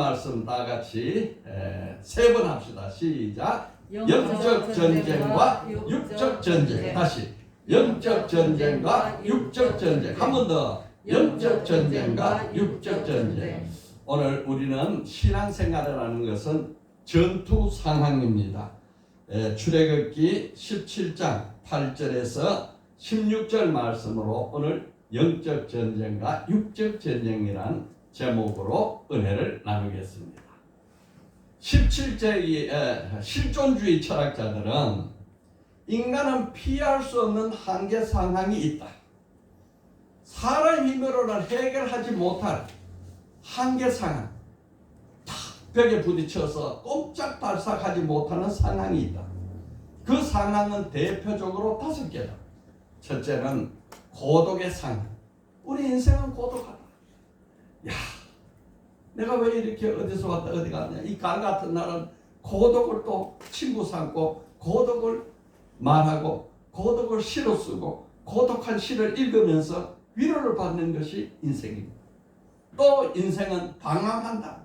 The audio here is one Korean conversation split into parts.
말씀 다 같이 세 번 합시다. 시작. 영적 전쟁과 육적 전쟁. 다시. 영적 전쟁과 육적 전쟁. 한 번 더. 영적 전쟁과 육적 전쟁. 오늘 우리는 신앙생활을 하는 것은 전투 상황입니다. 출애굽기 17장 8절에서 16절 말씀으로 오늘 영적 전쟁과 육적 전쟁이란 제목으로 은혜를 나누겠습니다. 17세기 실존주의 철학자들은 인간은 피할 수 없는 한계 상황이 있다. 사람 힘으로는 해결하지 못할 한계 상황, 탁 벽에 부딪혀서 꼼짝달싹하지 못하는 상황이 있다. 그 상황은 대표적으로 5개다. 첫째는 고독의 상황. 우리 인생은 고독하다. 야, 내가 왜 이렇게 어디서 왔다 어디 갔냐. 이 강 같은 날은 고독을 또 친구 삼고 고독을 말하고 고독을 시로 쓰고 고독한 시를 읽으면서 위로를 받는 것이 인생입니다. 또 인생은 방황한다.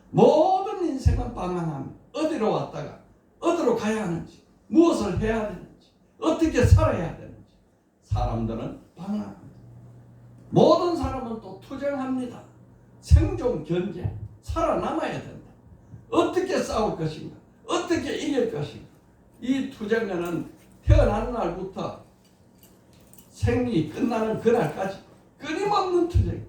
모든 인생은 방황합니다. 어디로 왔다가 어디로 가야 하는지, 무엇을 해야 되는지, 어떻게 살아야 되는지. 사람들은 방황합니다. 모든 사람은 또 투쟁합니다. 생존 견제, 살아남아야 된다. 어떻게 싸울 것인가, 어떻게 이길 것인가. 이 투쟁은 태어나는 날부터 생이 끝나는 그날까지 끊임없는 투쟁.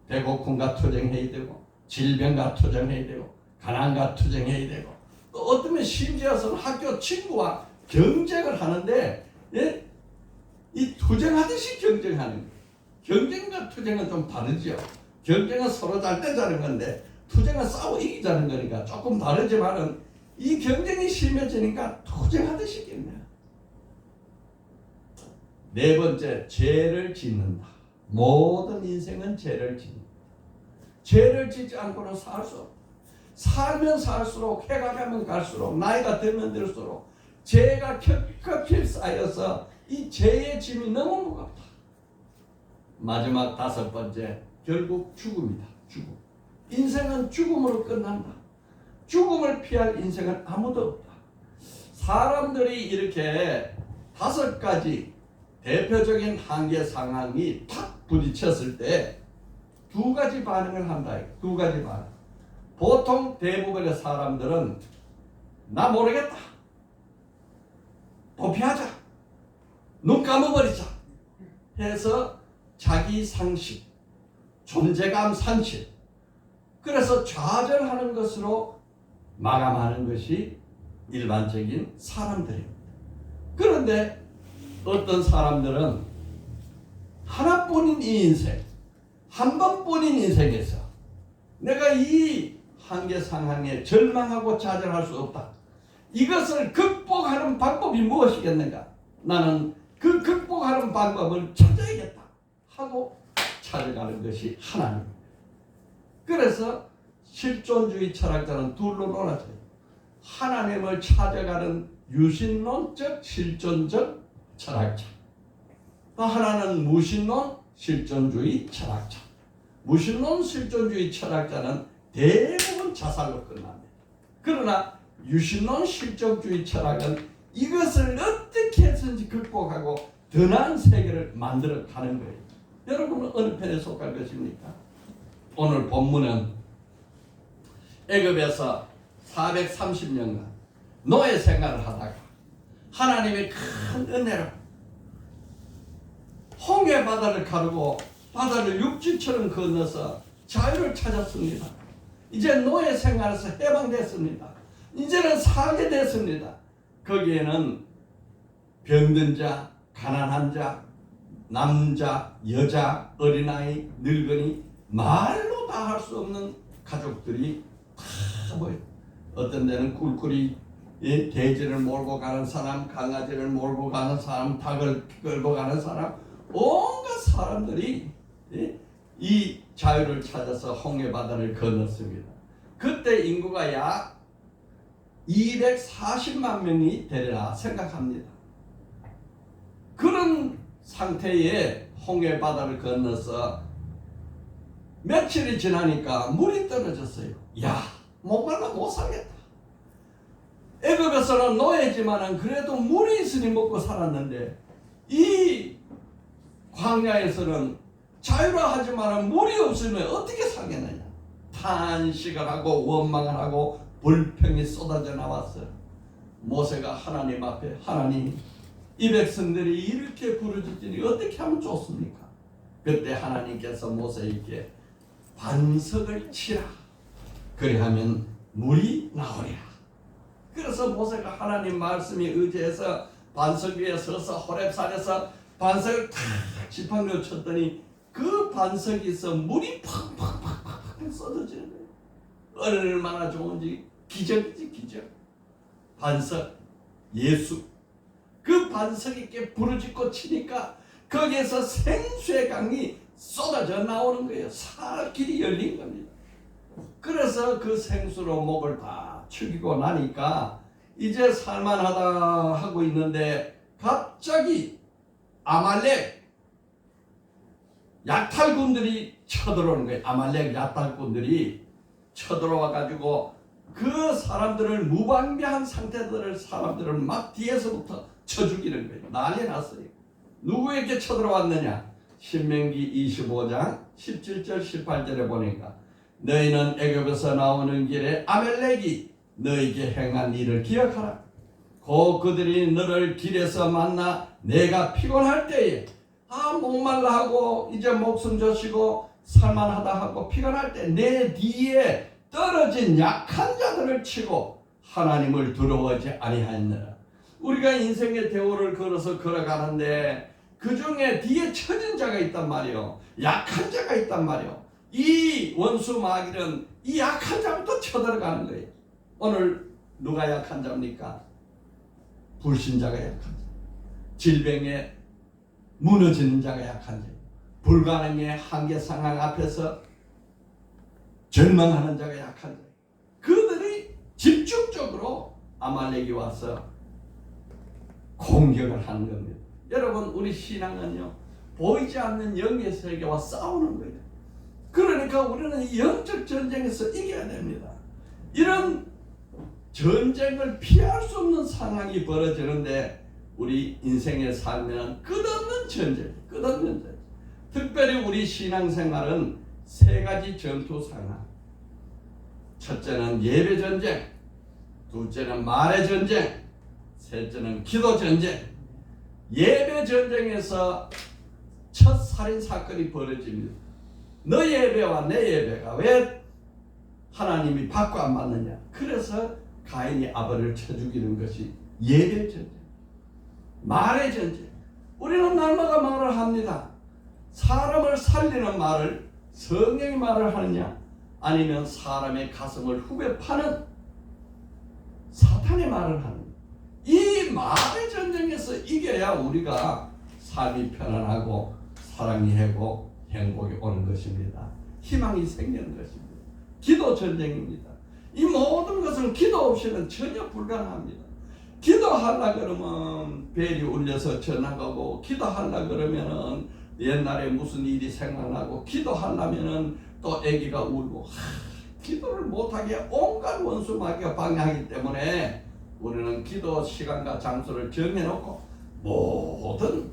배고픔과 투쟁해야 되고, 질병과 투쟁해야 되고, 가난과 투쟁해야 되고, 또 어쩌면 심지어서는 학교 친구와 경쟁을 하는데, 예? 이 투쟁하듯이 경쟁하는 거예요. 경쟁과 투쟁은 좀 다르죠. 경쟁은 서로 잘 되자는 건데 투쟁은 싸워 이기자는 거니까 조금 다르지만은 이 경쟁이 심해지니까 투쟁하듯이 이깁니다. 네 번째, 죄를 짓는다. 모든 인생은 죄를 짓는다. 죄를 짓지 않고는 살 수 없다. 살면 살수록, 해가 가면 갈수록, 나이가 들면 들수록 죄가 겹겹이 쌓여서 이 죄의 짐이 너무 무겁다. 마지막 5번째, 결국 죽음이다. 죽음. 인생은 죽음으로 끝난다. 죽음을 피할 인생은 아무도 없다. 사람들이 이렇게 5가지 대표적인 한계 상황이 탁 부딪혔을 때 2가지 반응을 한다. 2가지 반응. 보통 대부분의 사람들은 나 모르겠다. 도피하자. 눈 감아버리자. 해서 자기 상식, 존재감 상실, 그래서 좌절하는 것으로 마감하는 것이 일반적인 사람들입니다. 그런데 어떤 사람들은 하나뿐인 이 인생, 한 번뿐인 인생에서 내가 이 한계 상황에 절망하고 좌절할 수 없다. 이것을 극복하는 방법이 무엇이겠는가? 나는 그 극복하는 방법을 찾아야겠다 하고 찾아가는 것이 하나님. 그래서 실존주의 철학자는 둘로 나눠져요. 하나님을 찾아가는 유신론적 실존적 철학자, 또 하나는 무신론 실존주의 철학자. 무신론 실존주의 철학자는 대부분 자살로 끝납니다. 그러나 유신론 실존주의 철학은 이것을 어떻게 해서든지 극복하고 더 나은 세계를 만들어 가는 거예요. 여러분은 어느 편에 속할 것입니까? 오늘 본문은 애굽에서 430년간 노예 생활을 하다가 하나님의 큰 은혜로 홍해 바다를 가르고 바다를 육지처럼 건너서 자유를 찾았습니다. 이제 노예 생활에서 해방됐습니다. 이제는 살게 됐습니다. 거기에는 병든 자, 가난한 자, 남자, 여자, 어린아이, 늙은이, 말로 다 할 수 없는 가족들이 다 모여. 어떤 데는 꿀꿀이 돼지를 몰고 가는 사람, 강아지를 몰고 가는 사람, 닭을 끌고 가는 사람, 온갖 사람들이 이 자유를 찾아서 홍해 바다를 건넜습니다. 그때 인구가 약 240만 명이 되리라 생각합니다. 그런 상태에 홍해 바다를 건너서 며칠이 지나니까 물이 떨어졌어요. 야, 목말라 못 살겠다. 애굽에서는 노예지만은 그래도 물이 있으니 먹고 살았는데 이 광야에서는 자유라 하지만은 물이 없으면 어떻게 살겠느냐. 탄식을 하고 원망을 하고 불평이 쏟아져 나왔어요. 모세가 하나님 앞에, 하나님, 이 백성들이 이렇게 부르짖으니 어떻게 하면 좋습니까? 그때 하나님께서 모세에게 반석을 치라. 그리하면 물이 나오리라. 그래서 모세가 하나님 말씀에 의지해서 반석 위에 서서 호렙산에서 반석을 탁 지팡이로 쳤더니 그 반석에서 물이 팍팍팍팍 쏟아지는 거예요. 얼마나 좋은지. 기적이지, 기적. 반석, 예수. 그 반석에게 부르짖고 치니까 거기에서 생수의 강이 쏟아져 나오는 거예요. 살 길이 열린 겁니다. 그래서 그 생수로 목을 다 축이고 나니까 이제 살만하다 하고 있는데 갑자기 아말렉 약탈군들이 쳐들어오는 거예요. 아말렉 약탈군들이 쳐들어와 가지고 그 사람들을 무방비한 상태들을 사람들을 막 뒤에서부터 쳐 죽이는 거예요. 난리 났어요. 누구에게 쳐들어왔느냐? 신명기 25장 17절 18절에 보니까 너희는 애굽에서 나오는 길에 아말렉이 너희에게 행한 일을 기억하라. 곧 그들이 너를 길에서 만나 내가 피곤할 때에 목말라 하고 이제 목숨 조시고 살만하다 하고 피곤할 때 내 뒤에 떨어진 약한 자들을 치고 하나님을 두려워하지 아니하였느라. 우리가 인생의 대오를 걸어서 걸어가는데 그 중에 뒤에 처진 자가 있단 말이요. 약한 자가 있단 말이요. 이 원수 마귀는 이 약한 자부터 쳐들어가는 거예요. 오늘 누가 약한 자입니까? 불신자가 약한 자. 질병에 무너지는 자가 약한 자. 불가능의 한계 상황 앞에서 절망하는 자가 약한 자. 그들이 집중적으로 아말렉이 와서 공격을 하는 겁니다. 여러분, 우리 신앙은요, 보이지 않는 영의 세계와 싸우는 거예요. 그러니까 우리는 이 영적 전쟁에서 이겨야 됩니다. 이런 전쟁을 피할 수 없는 상황이 벌어지는데 우리 인생의 삶에는 끝없는 전쟁, 끝없는 전쟁. 특별히 우리 신앙생활은 세 가지 전투 상황. 첫째는 예배 전쟁, 둘째는 말의 전쟁, 셋째는 기도 전쟁. 예배 전쟁에서 첫 살인 사건이 벌어집니다. 너 예배와 내 예배가 왜 하나님이 받고 안 받느냐? 그래서 가인이 아벨을 쳐 죽이는 것이 예배 전쟁. 말의 전쟁. 우리는 날마다 말을 합니다. 사람을 살리는 말을 성령의 말을 하느냐, 아니면 사람의 가슴을 후벼 파는 사탄의 말을 하느냐. 이 말의 전쟁에서 이겨야 우리가 삶이 편안하고 사랑이 하고 행복이 오는 것입니다. 희망이 생기는 것입니다. 기도 전쟁입니다. 이 모든 것은 기도 없이는 전혀 불가능합니다. 기도하려 그러면 벨이 울려서 전화가고, 기도하려 그러면은 옛날에 무슨 일이 생각나고, 기도하려면은 또 아기가 울고, 기도를 못하게 온갖 원수 마귀가 방해하기 때문에 우리는 기도 시간과 장소를 정해놓고 모든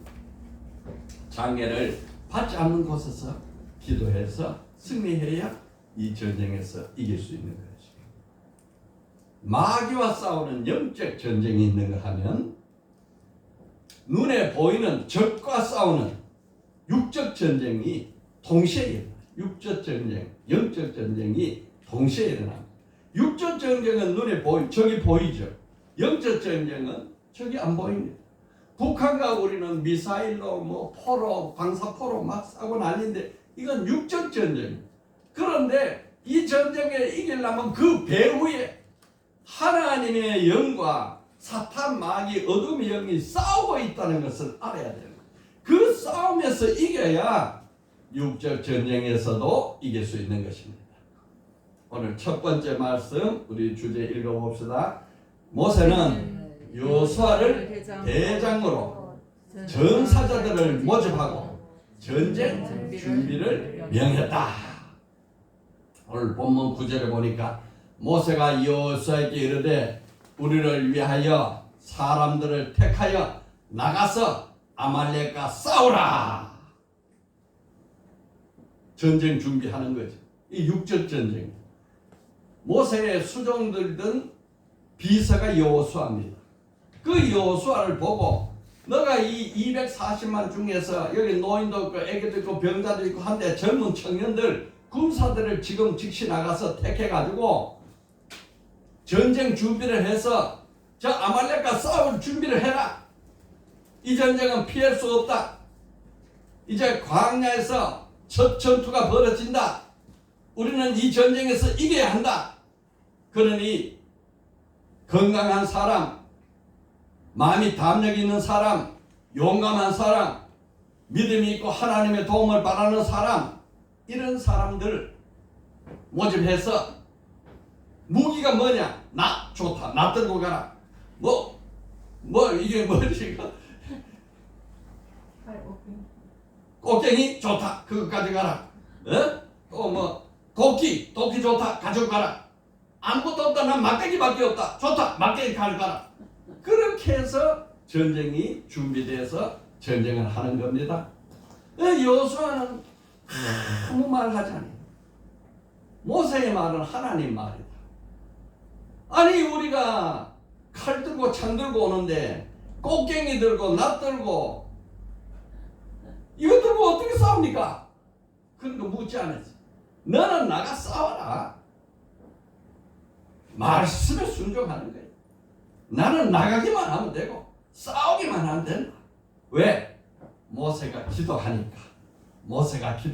장애를 받지 않는 곳에서 기도해서 승리해야 이 전쟁에서 이길 수 있는 것입니다. 마귀와 싸우는 영적 전쟁이 있는가 하면 눈에 보이는 적과 싸우는 육적 전쟁이 동시에 일어나요. 육적 전쟁, 영적 전쟁이 동시에 일어납니다. 육적 전쟁은 눈에 적이 보이죠. 영적 전쟁은 적이 안 보입니다. 북한과 우리는 미사일로 포로, 방사포로 막 싸고 난리인데 이건 육적 전쟁입니다. 그런데 이 전쟁에 이기려면 그 배후에 하나님의 영과 사탄 마귀 어둠의 영이 싸우고 있다는 것을 알아야 돼요. 그 싸움에서 이겨야 육적 전쟁에서도 이길 수 있는 것입니다. 오늘 첫 번째 말씀 우리 주제 읽어봅시다. 모세는 여호수아를 대장으로 전사자들을 모집하고 전쟁 준비를 명했다. 오늘 본문 9절에 보니까 모세가 여호수아에게 이르되 우리를 위하여 사람들을 택하여 나가서 아말렉과 싸우라. 전쟁 준비하는 거죠. 이 육적 전쟁. 모세의 수종들던 비서가 여호수아입니다. 그 여호수아를 보고 너가 이 240만 중에서 여기 노인도 있고 애기도 있고 병자도 있고 한데 젊은 청년들 군사들을 지금 즉시 나가서 택해가지고 전쟁 준비를 해서 저 아말렉과 싸울 준비를 해라. 이 전쟁은 피할 수 없다. 이제 광야에서 첫 전투가 벌어진다. 우리는 이 전쟁에서 이겨야 한다. 그러니 건강한 사람, 마음이 담력 있는 사람, 용감한 사람, 믿음이 있고 하나님의 도움을 바라는 사람, 이런 사람들 모집해서 무기가 뭐냐? 나 좋다. 나 들고 가라. 이게 뭐지? 꽃갱이 좋다. 그거 가져가라. 또 도끼 좋다. 가져가라. 아무것도 없다. 난 막대기밖에 없다. 좋다. 막대기 가져가라. 그렇게 해서 전쟁이 준비돼서 전쟁을 하는 겁니다. 여호수아는 아무 말 하지 않아요. 모세의 말은 하나님 말이다. 아니 우리가 칼 들고 창 들고 오는데 꽃갱이 들고 낫 들고 이거 들고 어떻게 싸웁니까? 그런 거 묻지 않았어. 너는 나가 싸워라. 말씀에 순종하는 거예요. 나는 나가기만 하면 되고 싸우기만 하면 된다. 왜? 모세가 기도하니까. 모세가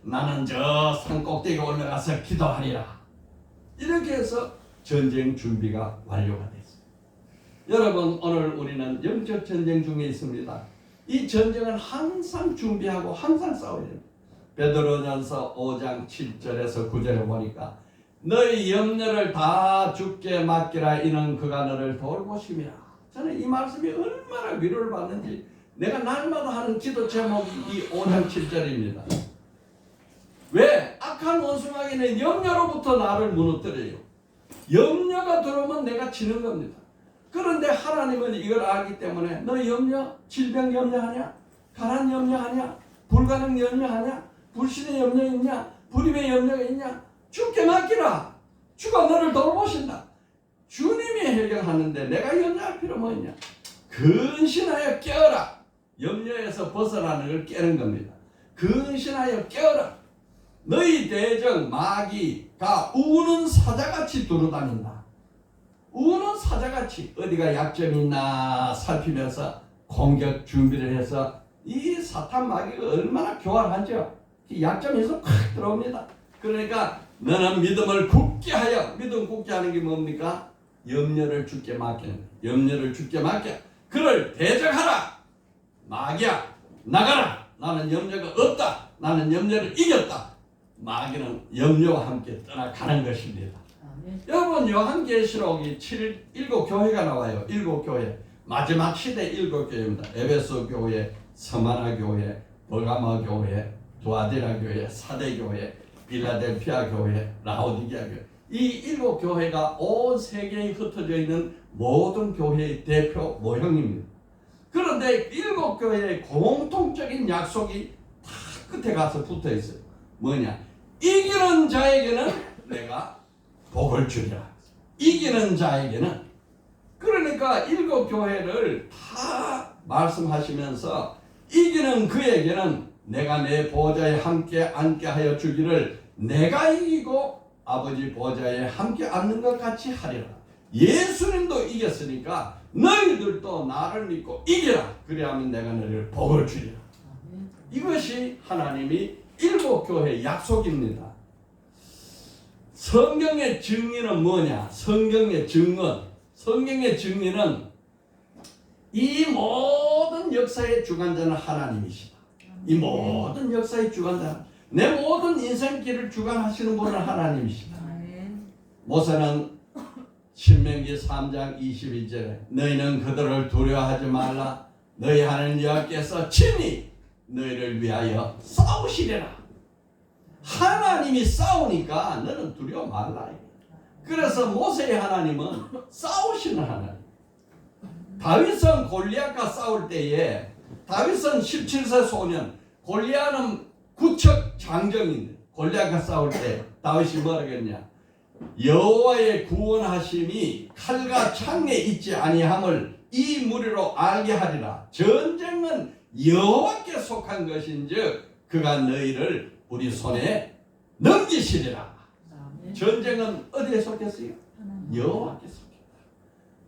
나는 저 산 꼭대기에 올라가서 기도하리라. 이렇게 해서 전쟁 준비가 완료가 됐어요. 여러분 오늘 우리는 영적 전쟁 중에 있습니다. 이 전쟁은 항상 준비하고 항상 싸워야 됩니다. 베드로전서 5장 7절에서 9절에 보니까 너희 염려를 다 주께 맡기라. 이는 그가 너를 돌보심이라. 저는 이 말씀이 얼마나 위로를 받는지 내가 날마다 하는 기도 제목이 이 5장 7절입니다. 왜? 악한 원수마귀는 염려로부터 나를 무너뜨려요. 염려가 들어오면 내가 지는 겁니다. 그런데 하나님은 이걸 알기 때문에 너 염려? 질병 염려하냐? 가난 염려하냐? 불가능 염려하냐? 불신의 염려 있냐? 불임의 염려가 있냐? 주께 맡기라. 주가 너를 돌보신다. 주님이 해결하는데 내가 염려할 필요 뭐 있냐? 근신하여 깨어라. 염려에서 벗어나는 걸 깨는 겁니다. 근신하여 깨어라. 너희 대적 마귀가 우는 사자같이 돌아다닌다. 우는 사자같이 어디가 약점이 있나 살피면서 공격 준비를 해서 이 사탄 마귀가 얼마나 교활하죠. 약점이 있어 콱 들어옵니다. 그러니까 너는 믿음을 굳게 하여, 믿음 굳게 하는 게 뭡니까? 염려를 주께 맡기는, 염려를 주께 맡겨. 그를 대적하라. 마귀야 나가라. 나는 염려가 없다. 나는 염려를 이겼다. 마귀는 염려와 함께 떠나가는 것입니다. 여러분 요한계시록이 7교회가 나와요. 7교회. 마지막 시대 7교회입니다. 에베소 교회, 서마나 교회, 버가모 교회, 두아디라 교회, 사대 교회, 빌라델피아 교회, 라오디게아 교회. 이 7교회가 온 세계에 흩어져 있는 모든 교회의 대표 모형입니다. 그런데 7교회의 공통적인 약속이 다 끝에 가서 붙어 있어요. 뭐냐? 이기는 자에게는 내가 복을 주리라. 이기는 자에게는. 그러니까 7교회를 다 말씀하시면서 이기는 그에게는 내가 내 보좌에 함께 앉게 하여 주기를 내가 이기고 아버지 보좌에 함께 앉는 것 같이 하리라. 예수님도 이겼으니까 너희들도 나를 믿고 이기라. 그래야만 내가 너희를 복을 주리라. 이것이 하나님이 7교회의 약속입니다. 성경의 증인은 뭐냐? 성경의 증언. 성경의 증인은 이 모든 역사의 주관자는 하나님이시다. 이 모든 역사의 주관자, 내 모든 인생길을 주관하시는 분은 하나님이시다. 모세는 신명기 3장 22절에 너희는 그들을 두려워하지 말라. 너희 하나님 여호와께서 친히 너희를 위하여 싸우시리라. 하나님이 싸우니까 너는 두려워 말라. 그래서 모세의 하나님은 싸우시는 하나님. 다윗은 골리앗과 싸울 때에 다윗은 17세 소년, 골리앗은 구척 장정인데 골리앗과 싸울 때 다윗이 뭐라 그랬냐? 여호와의 구원하심이 칼과 창에 있지 아니함을 이 무리로 알게 하리라. 전쟁은 여호와께 속한 것인즉 그가 너희를 우리 손에 넘기시리라. 전쟁은 어디에 속했어요? 여호와께 속했다.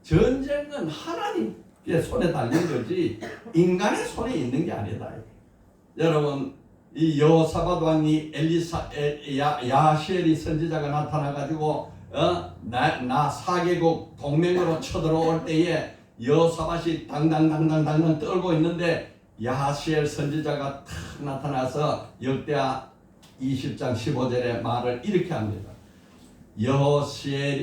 전쟁은 하나님의 손에 달린 거지 인간의 손에 있는 게 아니다. 여러분, 이 여호사밧 왕이 야시엘이 선지자가 나타나가지고 나 4개국 동맹으로 쳐들어올 때에 여호사밧이 당당 떨고 있는데 야시엘 선지자가 탁 나타나서 역대하 20장 15절의 말을 이렇게 합니다.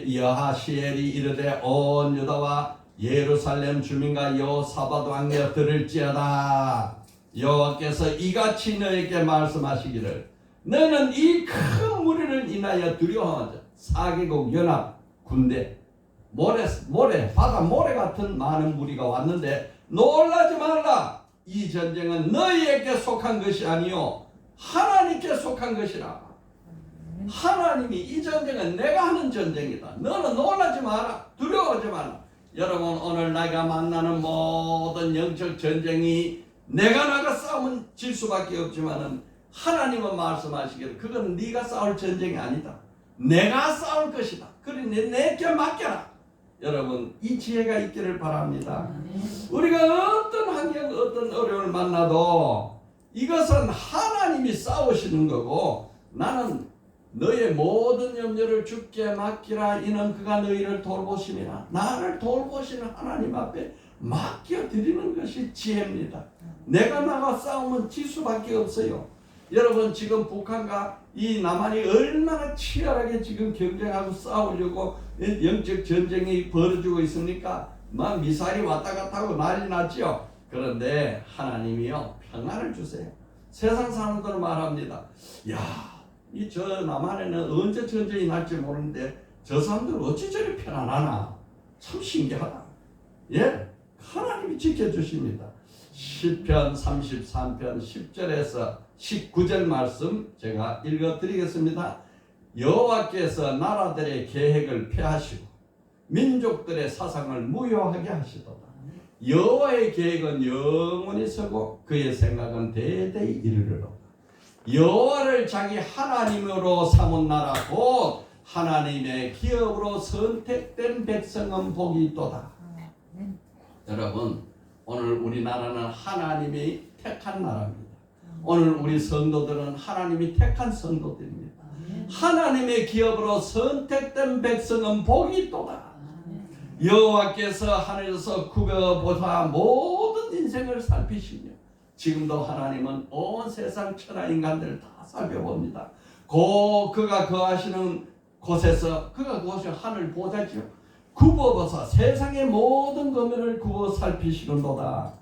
여하시엘이 이르되 온 유다와 예루살렘 주민과 여호사밧 왕여 들을지어다. 여호와께서 이같이 너에게 말씀하시기를 너는 이 큰 무리를 인하여 두려워하자. 4개국 연합 군대 모래 바다 모래 같은 많은 무리가 왔는데 놀라지 말라. 이 전쟁은 너희에게 속한 것이 아니요 하나님께 속한 것이라. 하나님이 이 전쟁은 내가 하는 전쟁이다. 너는 놀라지 마라. 두려워하지 마라. 여러분, 오늘 내가 만나는 모든 영적 전쟁이 내가 나가 싸우면 질 수밖에 없지만은 하나님은 말씀하시기를 그건 네가 싸울 전쟁이 아니다. 내가 싸울 것이다. 그러니 내게 맡겨라. 여러분, 이 지혜가 있기를 바랍니다. 우리가 어떤 환경, 어떤 어려움을 만나도 이것은 하나님이 싸우시는 거고 나는 너의 모든 염려를 주께 맡기라. 이는 그가 너희를 돌보심이라. 나를 돌보시는 하나님 앞에 맡겨드리는 것이 지혜입니다. 내가 나가 싸우면 질 수밖에 없어요. 여러분, 지금 북한과 이 남한이 얼마나 치열하게 지금 경쟁하고 싸우려고 영적 전쟁이 벌어지고 있습니까? 막 미사일이 왔다 갔다 하고 난리 났죠. 그런데 하나님이요 평안을 주세요. 세상 사람들은 말합니다. 야, 이 저 남한에는 언제 전쟁이 날지 모르는데 저 사람들 어찌 저리 편안하나? 참 신기하다. 예, 하나님이 지켜주십니다. 시편 33편 10절에서 19절 말씀 제가 읽어드리겠습니다. 여호와께서 나라들의 계획을 폐하시고 민족들의 사상을 무효하게 하시도다. 여호와의 계획은 영원히 서고 그의 생각은 대대히 이르리로다. 여호와를 자기 하나님으로 삼은 나라 곧 하나님의 기업으로 선택된 백성은 복이 있도다. 여러분, 오늘 우리나라는 하나님이 택한 나라입니다. 오늘 우리 성도들은 하나님이 택한 성도들입니다. 하나님의 기업으로 선택된 백성은 복이 있도다. 여호와께서 하늘에서 굽어보사 모든 인생을 살피시며 지금도 하나님은 온 세상 천하 인간들을 다 살펴봅니다. 그가 거하시는 곳에서 그가 거하시는 하늘 보좌지요. 굽어보사 세상의 모든 거면을 굽어 살피시는도다.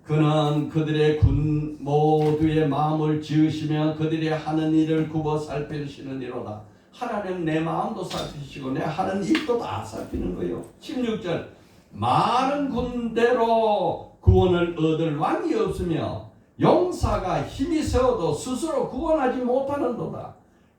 그는 그들의 군 모두의 마음을 지으시며 그들이 하는 일을 굽어 살피시느니로다. 하나님 내 마음도 살피시고 내 하는 일도 다 살피는 거예요. 16절 많은 군대로 구원을 얻을 왕이 없으며 용사가 힘이 세워도 스스로 구원하지 못하는도다.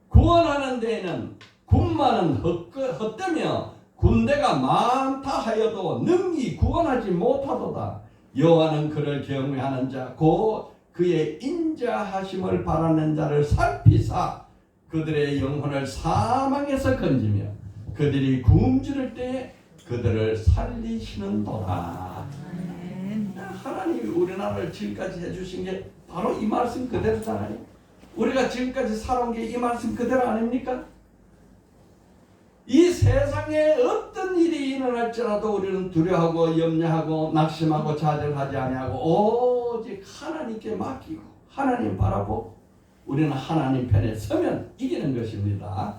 구원하는 데에는 군마는 헛되며 군대가 많다 하여도 능히 구원하지 못하도다. 여호와는 그를 경외하는 자 곧 그의 인자하심을 바라는 자를 살피사 그들의 영혼을 사망에서 건지며 그들이 굶주릴 때에 그들을 살리시는도다. 하나님이 우리나라를 지금까지 해주신 게 바로 이 말씀 그대로잖아요. 우리가 지금까지 살아온 게 이 말씀 그대로 아닙니까? 이 세상에 어떤 일이 일어날지라도 우리는 두려워하고 염려하고 낙심하고 좌절하지 아니하고 오직 하나님께 맡기고 하나님 바라보고 우리는 하나님 편에 서면 이기는 것입니다.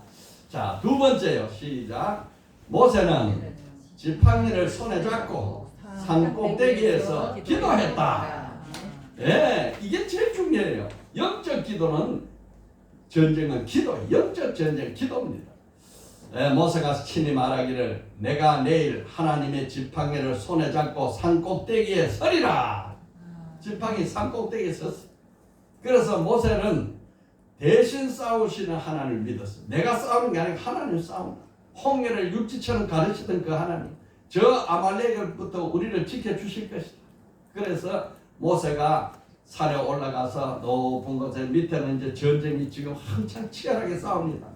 자, 두 번째요. 시작. 모세는 지팡이를 손에 잡고 산 꼭대기에서 기도했다. 예, 이게 제일 중요해요. 영적 기도는 전쟁은 기도, 영적 전쟁 기도입니다. 모세가 친히 말하기를 내가 내일 하나님의 지팡이를 손에 잡고 산 꼭대기에 서리라. 지팡이 산 꼭대기에 섰어. 그래서 모세는 대신 싸우시는 하나님을 믿었어. 내가 싸우는 게 아니고 하나님 싸운다. 홍해를 육지처럼 가르치던 그 하나님, 저 아말렉으로부터 우리를 지켜주실 것이다. 그래서 모세가 산에 올라가서 높은 곳에 밑에는 이제 전쟁이 지금 한창 치열하게 싸웁니다.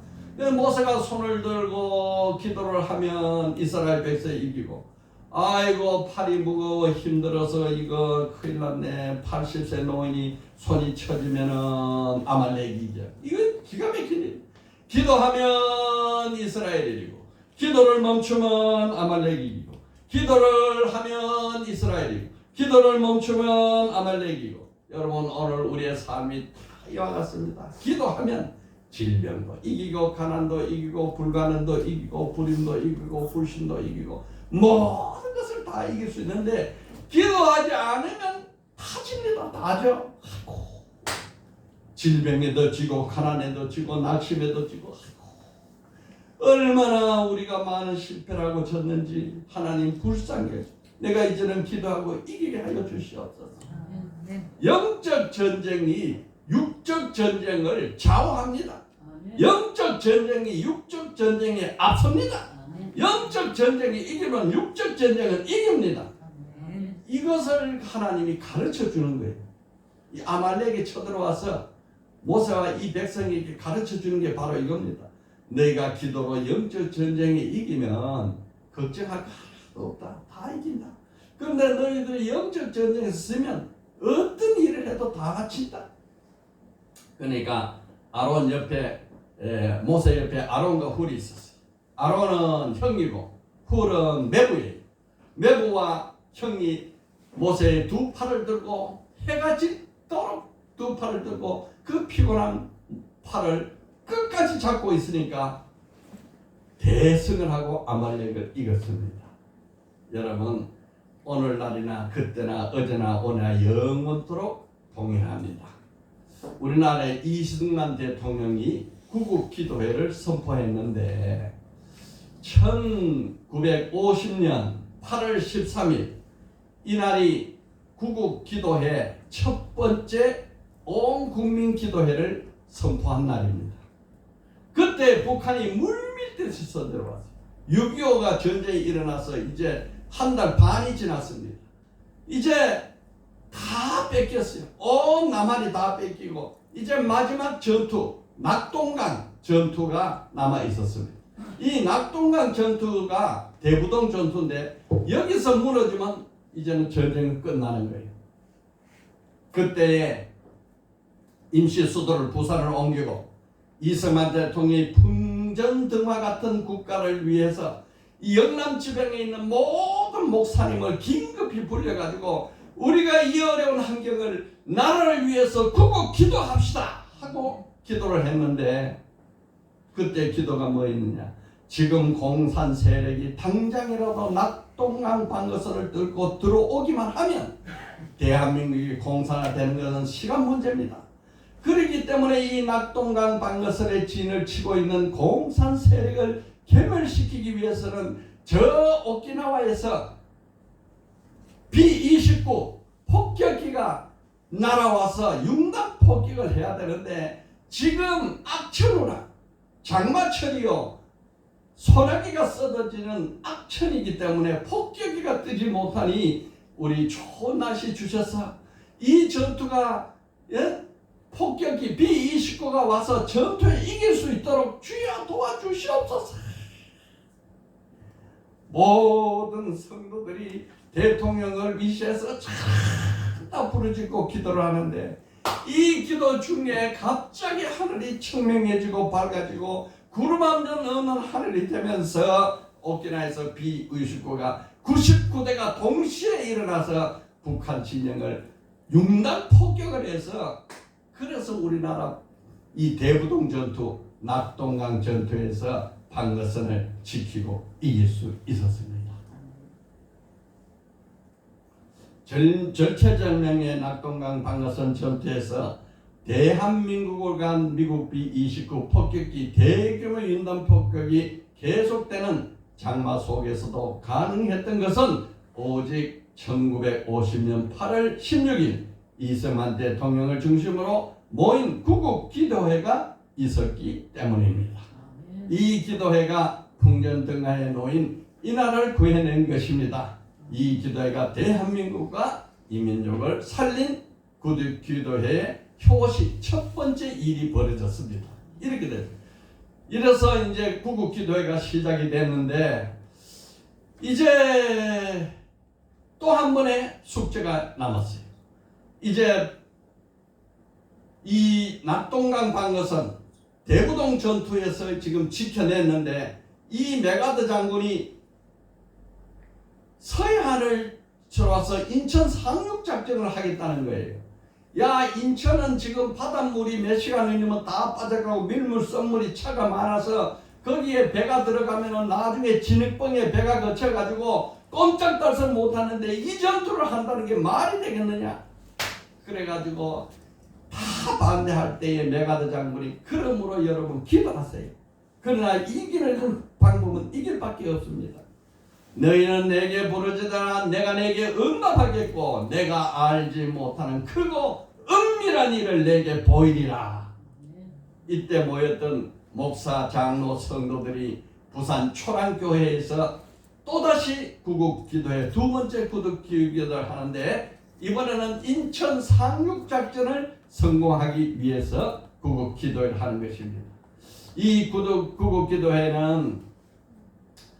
모세가 손을 들고 기도를 하면 이스라엘 백성이 이기고, 아이고 팔이 무거워 힘들어서 이거 큰일 났네, 80세 노인이 손이 쳐지면은 아말렉이 이겨. 이거 기가 막힌 일. 기도하면 이스라엘이 이기고, 기도를 멈추면 아말렉이 이기고, 기도를 하면 이스라엘이 이기고, 기도를 멈추면 아말렉이 이기고. 여러분, 오늘 우리의 삶이 다 이와 같습니다. 기도하면 질병도 이기고, 가난도 이기고, 불가능도 이기고, 불임도 이기고, 불신도 이기고, 모든 것을 다 이길 수 있는데 기도하지 않으면 타집니다. 다죠. 질병에도 지고, 가난에도 지고, 낙심에도 지고, 얼마나 우리가 많은 실패를 하고 졌는지 하나님 불쌍해. 내가 이제는 기도하고 이기게 하여 주시옵소서. 영적 전쟁이 육적 전쟁을 좌우합니다. 영적 전쟁이 육적 전쟁에 앞섭니다. 영적 전쟁이 이기면 육적 전쟁은 이깁니다. 이것을 하나님이 가르쳐 주는 거예요. 이 아말렉이 쳐들어와서 모세와 이 백성에게 가르쳐 주는 게 바로 이겁니다. 너희가 기도로 영적 전쟁에 이기면 걱정할 거 하나도 없다. 다 이긴다. 그런데 너희들이 영적 전쟁에서 쓰면 어떤 일을 해도 다 다친다. 그러니까 아론 옆에 모세 옆에 아론과 훌이 있었어요. 아론은 형이고 훌은 매부예요. 매부와 형이 모세의 두 팔을 들고 해가 짓도록 두 팔을 들고 그 피곤한 팔을 끝까지 잡고 있으니까 대승을 하고 아말렉을 이겼습니다. 여러분, 오늘날이나 그때나 어제나 오늘나 영원토록 동일합니다. 우리나라의 이승만 대통령이 구국기도회를 선포했는데 1950년 8월 13일 이날이 구국기도회 첫 번째 온 국민 기도회를 선포한 날입니다. 그때 북한이 물밀듯이 쳐들어왔어요. 6.25가 전쟁이 일어나서 이제 한 달 반이 지났습니다. 이제 다 뺏겼어요. 온 남한이 다 뺏기고 이제 마지막 전투 낙동강 전투가 남아 있었습니다. 이 낙동강 전투가 대부동 전투인데 여기서 무너지면 이제는 전쟁은 끝나는 거예요. 그때에 임시 수도를 부산을 옮기고 이승만 대통령이 풍전등화 같은 국가를 위해서 이 영남 지방에 있는 모든 목사님을 긴급히 불려가지고 우리가 이 어려운 환경을 나라를 위해서 구국 기도합시다 하고 기도를 했는데 그때 기도가 뭐 있느냐. 지금 공산 세력이 당장이라도 낙동강 방어선을 뚫고 들어오기만 하면 대한민국이 공산화되는 것은 시간 문제입니다. 그렇기 때문에 이 낙동강 방어선의 진을 치고 있는 공산 세력을 괴멸시키기 위해서는 저 오키나와에서 B-29 폭격기가 날아와서 융단 폭격을 해야 되는데 지금 악천후라 장마철이요 소나기가 쏟아지는 악천이기 때문에 폭격기가 뜨지 못하니 우리 좋은 날씨 주셔서 이 전투가 폭격기 B-29가 와서 전투에 이길 수 있도록 주여 도와주시옵소서. 모든 성도들이 대통령을 위시해서 다 부르짖고 기도를 하는데 이 기도 중에 갑자기 하늘이 청명해지고 밝아지고 구름 없는 어느 하늘이 되면서 오키나와에서 B-29가 99대가 동시에 일어나서 북한 진영을 융단 폭격을 해서 그래서 우리나라 이 대부동 전투 낙동강 전투에서 방어선을 지키고 이길 수 있었습니다. 절체절명의 낙동강 방어선 전투에서 대한민국을 간 미국 B-29 폭격기 대규모 윤단 폭격이 계속되는 장마 속에서도 가능했던 것은 오직 1950년 8월 16일 이승만 대통령을 중심으로 모인 구국기도회가 있었기 때문입니다. 이 기도회가 풍년등하에 놓인 이 나라를 구해낸 것입니다. 이 기도회가 대한민국과 이민족을 살린 구국기도회의 효시 첫 번째 일이 벌어졌습니다. 이렇게 됐습니다. 이래서 이제 구국기도회가 시작이 됐는데 이제 또 한 번의 숙제가 남았어요. 이제 이 낙동강 방어선 대구동 전투에서 지금 지켜냈는데 이 메가더 장군이 서해안을 들어와서 인천 상륙작전을 하겠다는 거예요. 야, 인천은 지금 바닷물이 몇 시간 흘리면 다 빠져가고 밀물, 썰물이 차가 많아서 거기에 배가 들어가면은 나중에 진흙봉에 배가 거쳐가지고 꼼짝달싹 못하는데 이 전투를 한다는 게 말이 되겠느냐? 그래가지고 다 반대할 때에 메가더 장군이 그러므로 여러분 기도하세요. 그러나 이기는 방법은 이길 밖에 없습니다. 너희는 내게 부르짖으라 내가 내게 응답하겠고 내가 알지 못하는 크고 은밀한 일을 내게 보이리라. 이때 모였던 목사, 장로, 성도들이 부산 초랑교회에서 또다시 구국기도회 두 번째 구국기도를 하는데 이번에는 인천 상륙작전을 성공하기 위해서 구국기도회를 하는 것입니다. 이 구국기도회는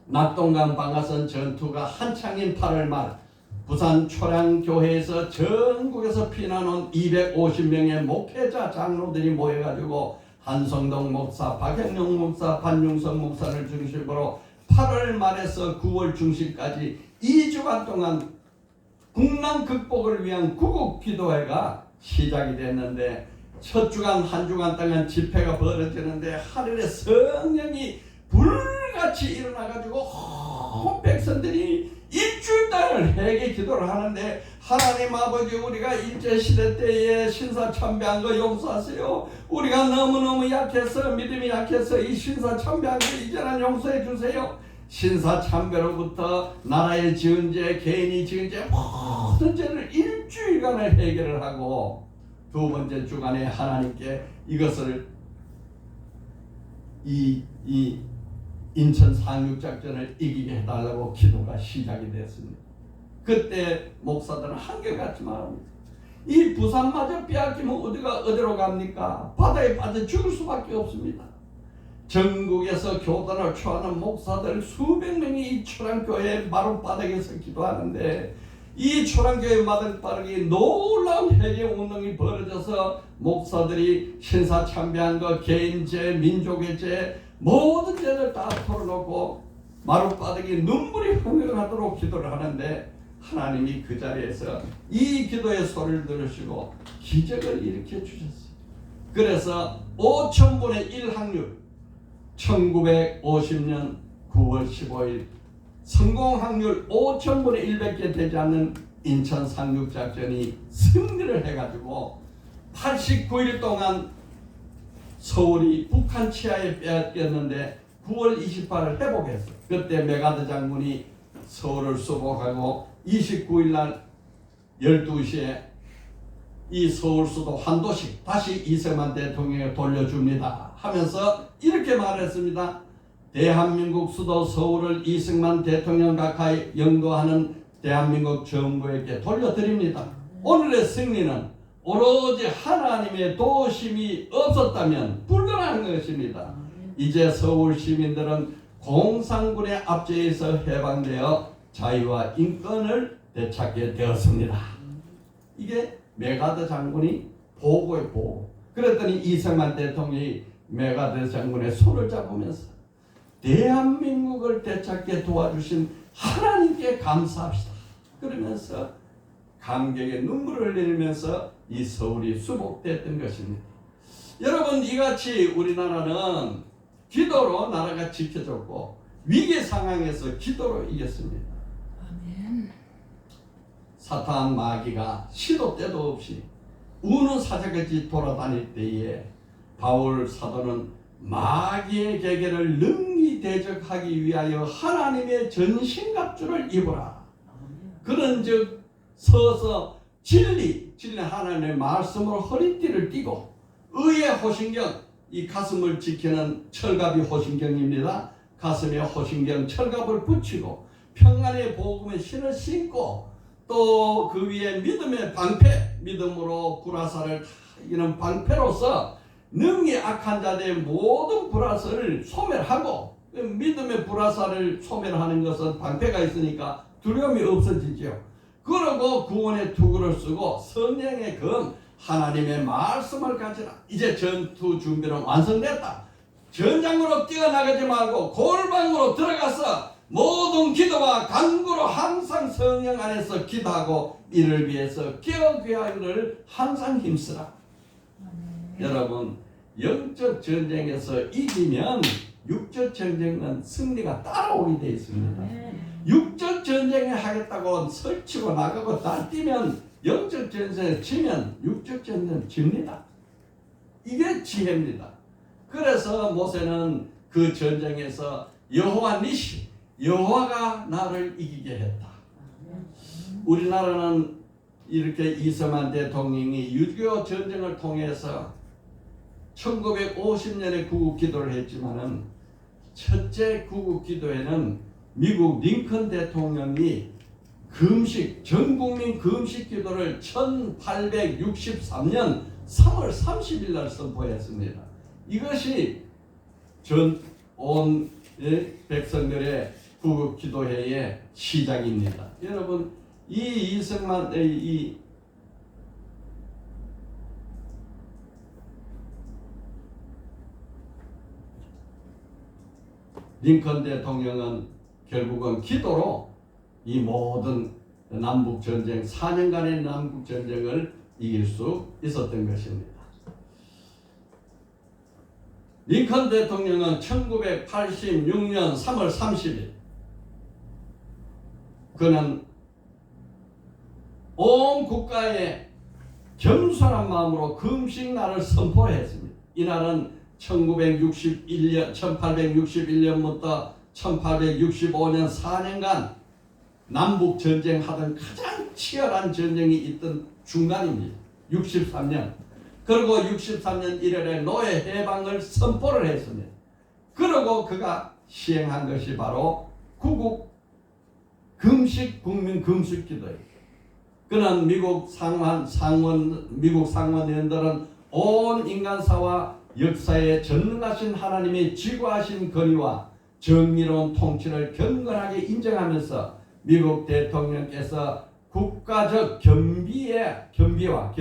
낙동강 방어선 전투가 한창인 8월 말 부산 초량교회에서 전국에서 피난온 250명의 목회자 장로들이 모여가지고 한성동 목사, 박영영 목사, 반용석 목사를 중심으로 8월 말에서 9월 중심까지 2주간 동안 국난 극복을 위한 구국기도회가 시작이 됐는데 첫 주간 한 주간 동안 집회가 벌어지는데 하늘에 성령이 불같이 일어나가지고 온 백성들이 일주일 동안 회개 기도를 하는데 하나님 아버지 우리가 일제시대 때에 신사참배한 거 용서하세요. 우리가 너무너무 약해서 믿음이 약해서 이 신사참배한 거 이제는 용서해 주세요. 신사참배로부터 나라의 지은 죄, 개인이 지은 죄 모든 죄를 일주일간을 해결을 하고 두 번째 주간에 하나님께 이것을 이 인천 상륙작전을 이기게 해달라고 기도가 시작이 됐습니다. 그때 목사들은 한결같이 말합니다. 이 부산마저 빼앗기면 어디로 갑니까? 바다에 빠져 죽을 수밖에 없습니다. 전국에서 교단을 초하는 목사들 수백 명이 이 초랑교회 마룻바닥에서 기도하는데 이 초랑교회 마룻바닥이 놀라운 회개운동이 벌어져서 목사들이 신사참배한 것, 개인죄, 민족의 죄 모든 죄를 다 털어놓고 마룻바닥에 눈물이 흥흥하도록 기도를 하는데 하나님이 그 자리에서 이 기도의 소리를 들으시고 기적을 일으켜 주셨어요. 그래서 5,000분의 1 확률 1950년 9월 15일 성공 확률 5,000분의 1밖에 되지 않는 인천 상륙작전이 승리를 해가지고 89일 동안 서울이 북한 치하에 빼앗겼는데 9월 28일 회복했어요. 그때 메가더 장군이 서울을 수복하고 29일 날 12시에 이 서울 수도 한도씩 다시 이승만 대통령에 돌려줍니다 하면서 이렇게 말했습니다. 대한민국 수도 서울을 이승만 대통령 가까이 영도하는 대한민국 정부에게 돌려드립니다. 오늘의 승리는 오로지 하나님의 도우심이 없었다면 불가능한 것입니다. 이제 서울 시민들은 공산군의 압제에서 해방되어 자유와 인권을 되찾게 되었습니다. 이게 메가더 장군이 보고에 보고. 그랬더니 이승만 대통령이 메가더 장군의 손을 잡으면서 대한민국을 되찾게 도와주신 하나님께 감사합시다. 그러면서 감격의 눈물을 흘리면서 이 서울이 수복됐던 것입니다. 여러분 이같이 우리나라는 기도로 나라가 지켜졌고 위기 상황에서 기도로 이겼습니다. 아멘. 사탄 마귀가 시도 때도 없이 우는 사자같이 돌아다닐 때에 바울 사도는 마귀의 계계를 능히 대적하기 위하여 하나님의 전신갑주를 입으라. 그런즉 서서 진리 하나님의 말씀으로 허리띠를 띠고 의의 호신경, 이 가슴을 지키는 철갑이 호신경입니다. 가슴에 호신경 철갑을 붙이고 평안의 복음의 신을 신고 또 그 위에 믿음의 방패, 믿음으로 불화살을 다 이기는 방패로서 능히 악한 자들의 모든 불화살을 소멸하고, 믿음의 불화살을 소멸하는 것은 방패가 있으니까 두려움이 없어지죠. 그러고 구원의 투구를 쓰고 성령의 검 하나님의 말씀을 가지라. 이제 전투 준비는 완성됐다. 전장으로 뛰어나가지 말고 골방으로 들어가서 모든 기도와 간구로 항상 성령 안에서 기도하고 이를 위해서 깨어귀하기를 항상 힘쓰라. 여러분, 영적 전쟁에서 이기면 육적 전쟁은 승리가 따라오게 되어 있습니다. 육적 전쟁을 하겠다고 설치고 나가고 날뛰면 영적 전쟁에 지면 육적 전쟁은 집니다. 이게 지혜입니다. 그래서 모세는 그 전쟁에서 여호와 니시, 여호와가 나를 이기게 했다. 우리나라는 이렇게 이승만 대통령이 6.25 전쟁을 통해서 1950년에 구국기도를 했지만은 첫째 구국기도에는 미국 링컨 대통령이 전국민 금식기도를 1863년 3월 30일 날 선포했습니다. 이것이 온 백성들의 구국기도회의 시작입니다. 여러분, 이 이승만의 링컨 대통령은 결국은 기도로 이 모든 남북전쟁, 4년간의 남북전쟁을 이길 수 있었던 것입니다. 링컨 대통령은 1986년 3월 30일 그는 온 국가에 겸손한 마음으로 금식날을 선포했습니다. 이날은 1861년부터 1865년 4년간 남북 전쟁하던 가장 치열한 전쟁이 있던 중간입니다. 63년. 그리고 63년 1월에 노예 해방을 선포를 했습니다. 그리고 그가 시행한 것이 바로 구국 금식 국민 금식 기도입니다. 그는 미국 상원의원들은 온 인간사와 역사에 전능하신 하나님의 지구하신 권위와 정의로운 통치를 경건하게 인정하면서 미국 대통령께서 국가적 겸비와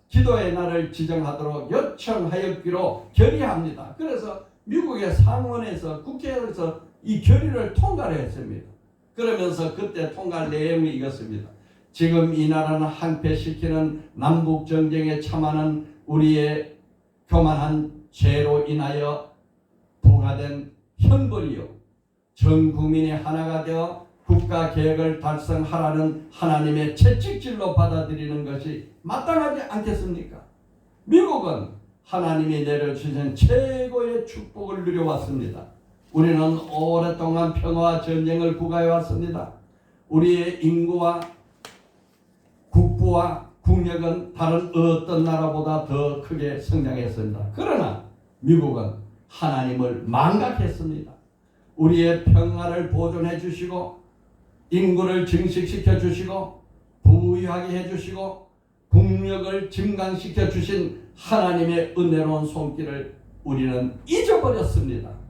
기도의 날을 지정하도록 요청하였기로 결의합니다. 그래서 미국의 상원에서 국회에서 이 결의를 통과를 했습니다. 그러면서 그때 통과할 내용이 이것입니다. 지금 이 나라는 한패시키는 남북전쟁에 참하는 우리의 교만한 죄로 인하여 부과된 형벌이요, 전 국민이 하나가 되어 국가개혁을 달성하라는 하나님의 채찍질로 받아들이는 것이 마땅하지 않겠습니까? 미국은 하나님이 내려주신 최고의 축복을 누려왔습니다. 우리는 오랫동안 평화와 전쟁을 구가해왔습니다. 우리의 인구와 국부와 국력은 다른 어떤 나라보다 더 크게 성장했습니다. 그러나 미국은 하나님을 망각했습니다. 우리의 평화를 보존해 주시고 인구를 증식시켜 주시고 부유하게 해주시고 국력을 증강시켜 주신 하나님의 은혜로운 손길을 우리는 잊어버렸습니다.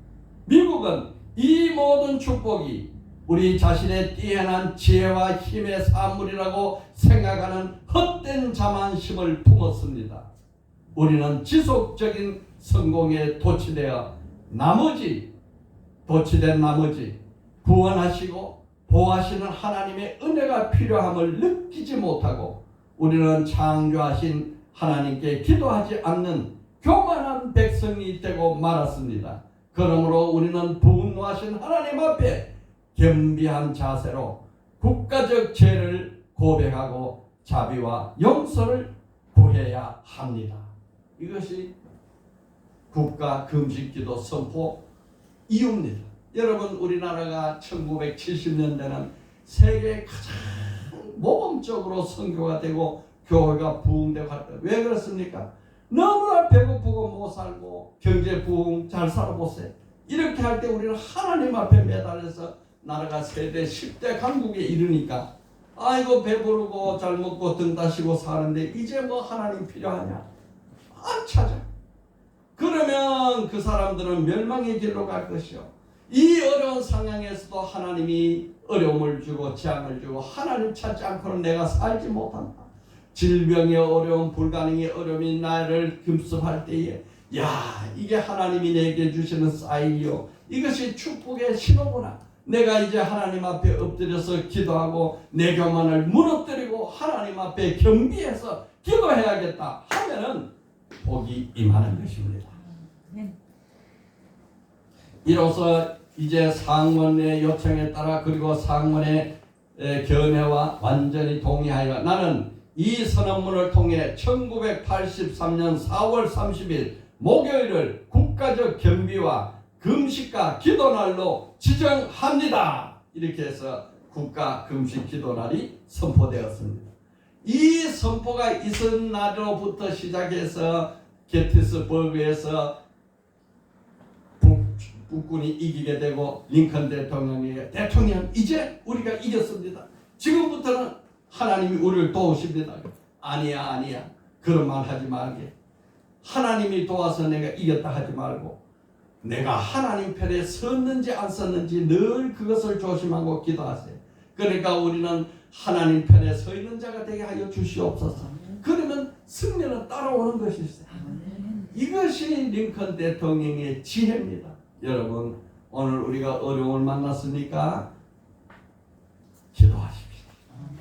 미국은 이 모든 축복이 우리 자신의 뛰어난 지혜와 힘의 산물이라고 생각하는 헛된 자만심을 품었습니다. 우리는 지속적인 성공에 도취된 나머지 구원하시고 보호하시는 하나님의 은혜가 필요함을 느끼지 못하고 우리는 창조하신 하나님께 기도하지 않는 교만한 백성이 되고 말았습니다. 그러므로 우리는 분노하신 하나님 앞에 겸비한 자세로 국가적 죄를 고백하고 자비와 용서를 구해야 합니다. 이것이 국가 금식기도 선포 이유입니다. 여러분, 우리나라가 1970년대는 세계의 가장 모범적으로 선교가 되고 교회가 부흥되고 할 때 왜 그렇습니까? 너무나 배고프고 못 살고 경제 부흥 잘 살아보세요. 이렇게 할 때 우리는 하나님 앞에 매달려서 나라가 세대 10대 강국에 이르니까 아이고 배부르고 잘 먹고 등 다시고 사는데 이제 뭐 하나님 필요하냐? 안 찾아. 그러면 그 사람들은 멸망의 길로 갈 것이요. 이 어려운 상황에서도 하나님이 어려움을 주고 재앙을 주고 하나님 찾지 않고는 내가 살지 못한다. 질병의 어려움, 불가능의 어려움이 나를 급습할 때에 이게 하나님이 내게 주시는 사인이요. 이것이 축복의 신호구나. 내가 이제 하나님 앞에 엎드려서 기도하고 내 교만을 무너뜨리고 하나님 앞에 경비해서 기도해야겠다 하면은 복이 임하는 것입니다. 이로써 이제 상원의 요청에 따라 그리고 상원의 견해와 완전히 동의하여 나는 이 선언문을 통해 1983년 4월 30일 목요일을 국가적 겸비와 금식과 기도날로 지정합니다. 이렇게 해서 국가 금식 기도날이 선포되었습니다. 이 선포가 있은 날로부터 시작해서 게티스버그에서 북군이 이기게 되고 링컨 대통령 이제 우리가 이겼습니다. 지금부터는 하나님이 우리를 도우십니다. 아니야. 그런 말 하지 말게. 하나님이 도와서 내가 이겼다 하지 말고 내가 하나님 편에 섰는지 안 섰는지 늘 그것을 조심하고 기도하세요. 그러니까 우리는 하나님 편에 서 있는 자가 되게 하여 주시옵소서. 그러면 승리는 따라오는 것이 있어요. 이것이 링컨 대통령의 지혜입니다. 여러분, 오늘 우리가 어려움을 만났으니까 기도하십시오.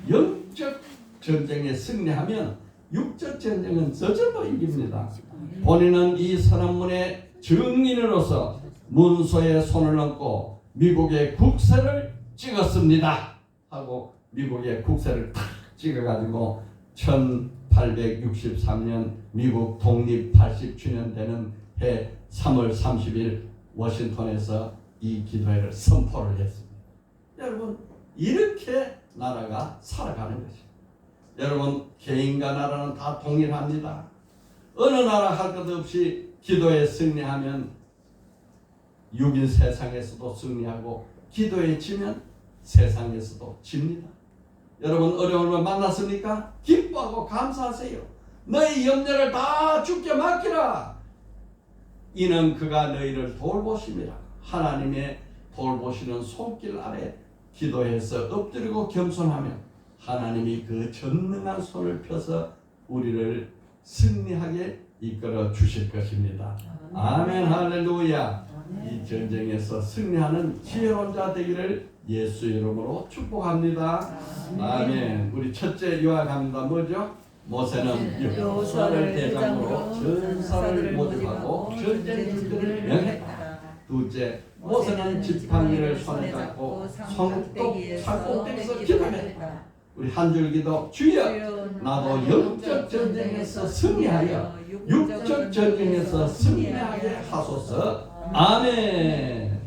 영적 전쟁에 승리하면 육적 전쟁은 저절로 이깁니다. 본인은 이 선언문의 증인으로서 문서에 손을 얹고 미국의 국세를 찍었습니다 하고 미국의 국세를 탁 찍어가지고 1863년 미국 독립 80주년 되는 해 3월 30일 워싱턴에서 이 기도회를 선포를 했습니다. 여러분, 이렇게 나라가 살아가는 것입니다. 여러분, 개인과 나라는 다 동일합니다. 어느 나라 할 것 없이 기도에 승리하면 육인 세상에서도 승리하고 기도에 지면 세상에서도 집니다. 여러분, 어려움을 만났습니까? 기뻐하고 감사하세요. 너희 염려를 다 주께 맡기라. 이는 그가 너희를 돌보심이라. 하나님의 돌보시는 손길 아래 기도해서 엎드리고 겸손하면 하나님이 그 전능한 손을 펴서 우리를 승리하게 이끌어 주실 것입니다. 아멘, 할렐루야. 이 전쟁에서 승리하는 지혜로운 자 되기를 예수 이름으로 축복합니다. 아멘. 우리 첫째 요약합니다. 뭐죠? 모세는 여호수아를 대장으로 전사를 모집하고 전쟁들을 명했다. 둘째, 모세는 지팡이를 손에 잡고 산꼭대기에서 기도했다. 우리 한 줄 기도, 주여 나도 영적 전쟁에서 승리하여 육적 전쟁에서 승리하게 하소서. 아멘.